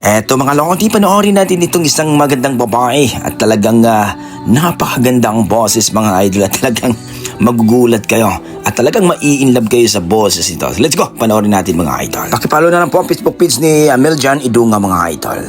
Eto mga lokoti, panoorin natin itong isang magandang babae at talagang napakagandang boses mga idol at talagang magugulat kayo at talagang mai-inlove kayo sa boses ito. Let's go, panoorin natin mga idol. Pakipalo na lang po ang Facebook page ni Meljan Idunga mga idol.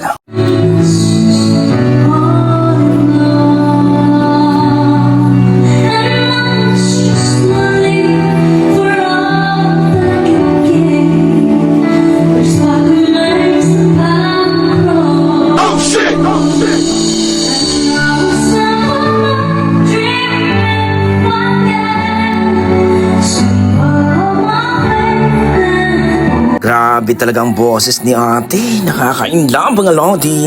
Grabe talaga ang boses ni ate. Nakaka-inlove mga lodi.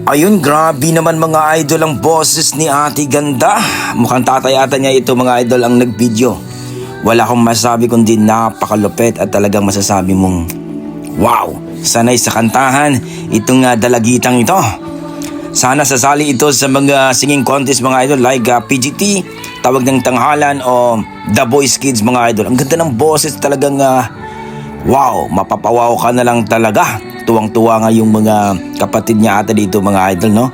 Ayun, grabe naman mga idol ang boses ni ate ganda. Mukhang tatayatan niya ito mga idol ang nag-video. Wala akong masabi kundi napakalupit at talagang masasabi mong wow, sanay sa kantahan itong dalagitang ito. Sana sasali ito sa mga singing contest mga idol like PGT, Tawag ng Tanghalan o The Voice Kids mga idol. Ang ganda ng boses talagang wow, mapapawaw ka na lang talaga. Tuwang-tuwa nga yung mga kapatid niya ata dito mga idol, no?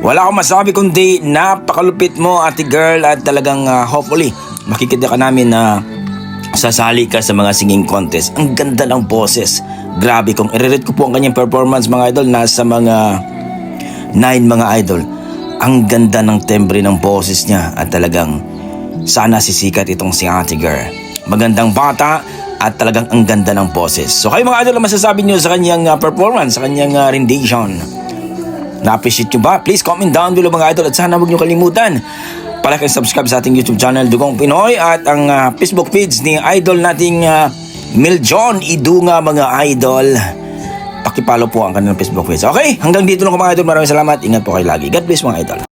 Wala akong masabi kundi napakalupit mo ate girl at talagang hopefully makikita ka namin na sasali ka sa mga singing contest. Ang ganda ng boses. Grabe, kung i-rate ko po ang kanyang performance mga idol, nasa mga 9 mga idol. Ang ganda ng tembre ng boses niya at talagang sana sisikat itong si ate girl. Magandang bata, At talagang ang ganda ng boses. So kayo mga idol, ang masasabi nyo sa kanyang performance, sa kanyang rendition? Na-appreciate nyo ba? Please comment down below mga idol. At sana huwag nyo kalimutan palaki subscribe sa ating YouTube channel Dugong Pinoy at ang Facebook page ni idol nating Miljon Idunga mga idol. Pakipalo po ang kanilang Facebook page. Okay, hanggang dito lang mga idol. Maraming salamat. Ingat po kayo lagi. God bless mga idol.